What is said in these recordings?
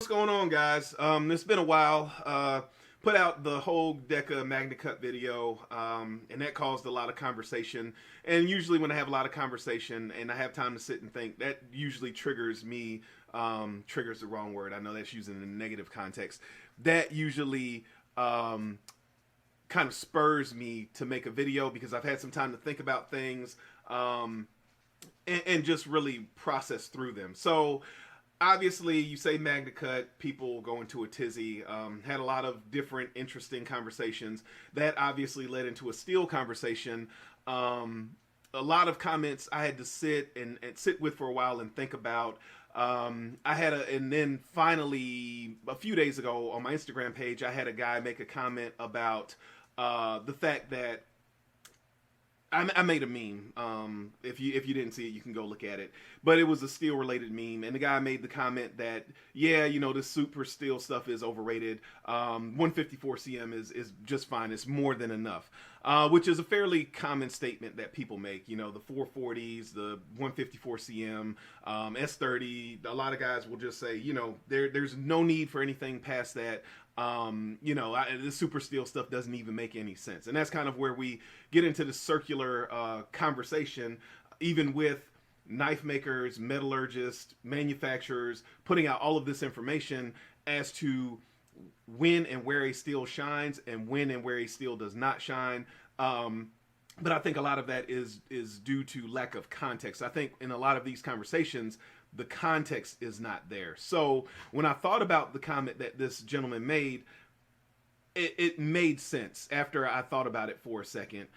What's going on, guys? It's been a while. Put out the whole Deca Magna Cut video, and that caused a lot of conversation. And usually, when I have a lot of conversation and I have time to sit and think, that usually triggers me. Triggers the wrong word. I know that's using in a negative context. That usually kind of spurs me to make a video because I've had some time to think about things and just really process through them. So obviously, you say Magna Cut, people go into a tizzy. Had a lot of different interesting conversations. That obviously led into a steel conversation. A lot of comments I had to sit and sit with for a while and think about. And then finally, a few days ago on my Instagram page, I had a guy make a comment about the fact that I made a meme. If you didn't see it, you can go look at it. But it was a steel related meme, and the guy made the comment that this super steel stuff is overrated. 154 cm is just fine. It's more than enough, which is a fairly common statement that people make. The 440s, the 154 cm, S30. A lot of guys will just say, there's no need for anything past that. The super steel stuff doesn't even make any sense. And that's kind of where we get into the circular conversation, even with knife makers, metallurgists, manufacturers, putting out all of this information as to when and where a steel shines and when and where a steel does not shine. But I think a lot of that is due to lack of context. I think in a lot of these conversations, the context is not there. So when I thought about the comment that this gentleman made, it made sense after I thought about it for a second.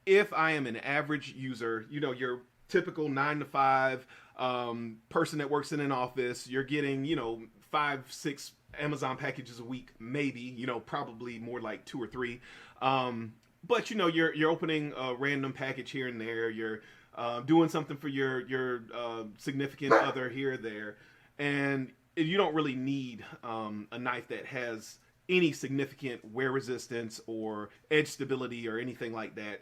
If I am an average user, your typical 9 to 5 person that works in an office, you're getting, 5-6 Amazon packages a week, maybe, probably more like 2 or 3. But you're opening a random package here and there. You're doing something for your significant other here or there, and you don't really need a knife that has any significant wear resistance or edge stability or anything like that.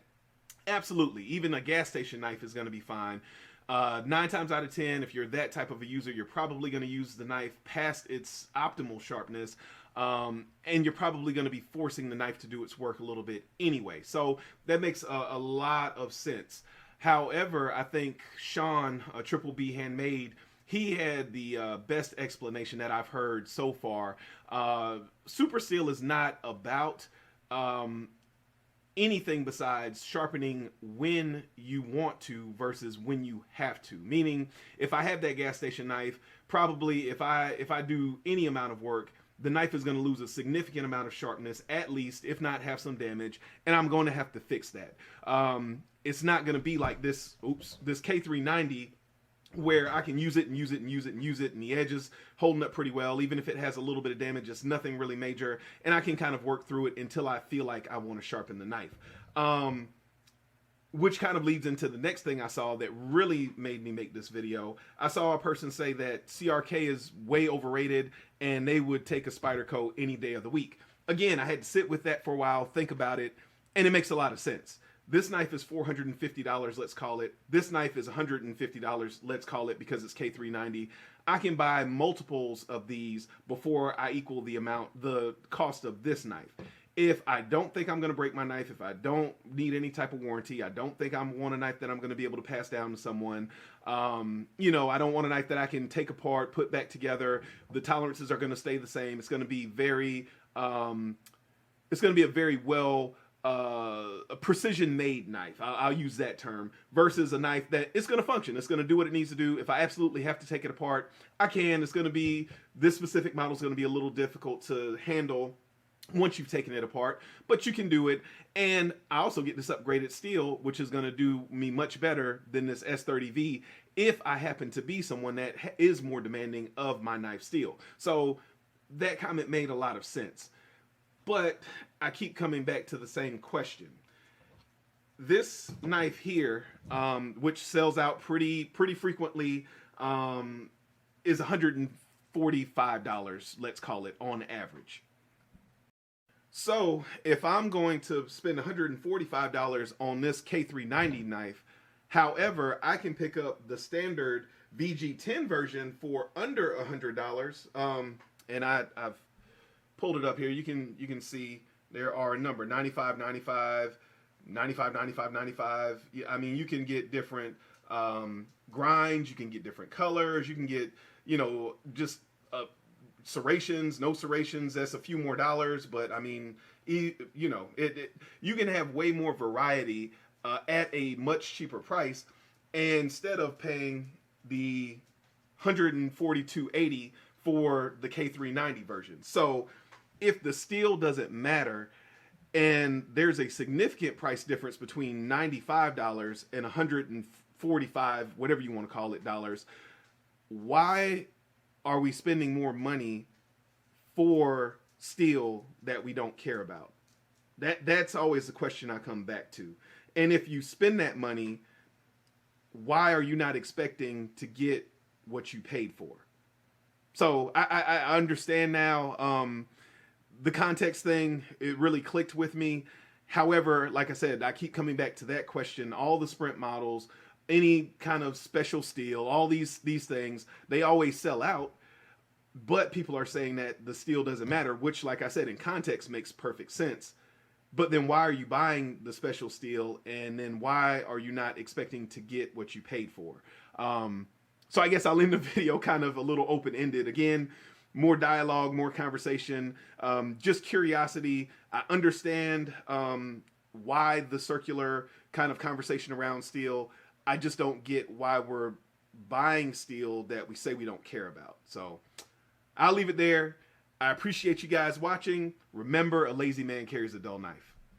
Absolutely, even a gas station knife is going to be fine. 9 times out of 10, if you're that type of a user, you're probably going to use the knife past its optimal sharpness. And you're probably going to be forcing the knife to do its work a little bit anyway. So that makes a lot of sense. However, I think Sean, Triple B Handmade, he had the best explanation that I've heard so far. Super Steel is not about anything besides sharpening when you want to versus when you have to. Meaning, if I have that gas station knife, probably if I do any amount of work, the knife is going to lose a significant amount of sharpness, at least, if not have some damage, and I'm going to have to fix that. It's not going to be like this K390 where I can use it and use it and use it and use it, and the edge is holding up pretty well. Even if it has a little bit of damage, it's nothing really major, and I can kind of work through it until I feel like I want to sharpen the knife. Which kind of leads into the next thing I saw that really made me make this video. I saw a person say that CRK is way overrated and they would take a Spyderco any day of the week. Again, I had to sit with that for a while, think about it, and it makes a lot of sense. This knife is $450, let's call it. This knife is $150, let's call it, because it's K390. I can buy multiples of these before I equal the cost of this knife. If I don't think I'm going to break my knife, if I don't need any type of warranty, I don't think I want a knife that I'm going to be able to pass down to someone. I don't want a knife that I can take apart, put back together. The tolerances are going to stay the same. It's going to be a very well a precision-made knife. I'll use that term, versus a knife that it's going to function. It's going to do what it needs to do. If I absolutely have to take it apart, I can. It's going to be, this specific model is going to be a little difficult to handle once you've taken it apart, but you can do it. And I also get this upgraded steel, which is going to do me much better than this S30V if I happen to be someone that is more demanding of my knife steel. So that comment made a lot of sense. But I keep coming back to the same question. This knife here, which sells out pretty frequently, is $145, let's call it, on average. So if I'm going to spend $145 on this K390 knife, however, I can pick up the standard VG10 version for under $100. And I've pulled it up here. You can see there are a number 95, 95, 95, 95, 95. I mean, you can get different grinds. You can get different colors. You can get, just serrations, no serrations. That's a few more dollars, but I mean, you can have way more variety at a much cheaper price, and instead of paying the $142.80 for the K390 version. So if the steel doesn't matter, and there's a significant price difference between $95 and $145, whatever you want to call it, dollars, why are we spending more money for steel that we don't care about? That's always the question I come back to. And if you spend that money, why are you not expecting to get what you paid for? So I understand now. The context thing, it really clicked with me. However, like I said, I keep coming back to that question. All the sprint models, any kind of special steel, all these things, they always sell out. But people are saying that the steel doesn't matter, which, like I said, in context makes perfect sense. But then why are you buying the special steel? And then why are you not expecting to get what you paid for? So I guess I'll end the video kind of a little open-ended. Again, more dialogue, more conversation, just curiosity. I understand why the circular kind of conversation around steel. I just don't get why we're buying steel that we say we don't care about. So I'll leave it there. I appreciate you guys watching. Remember, a lazy man carries a dull knife.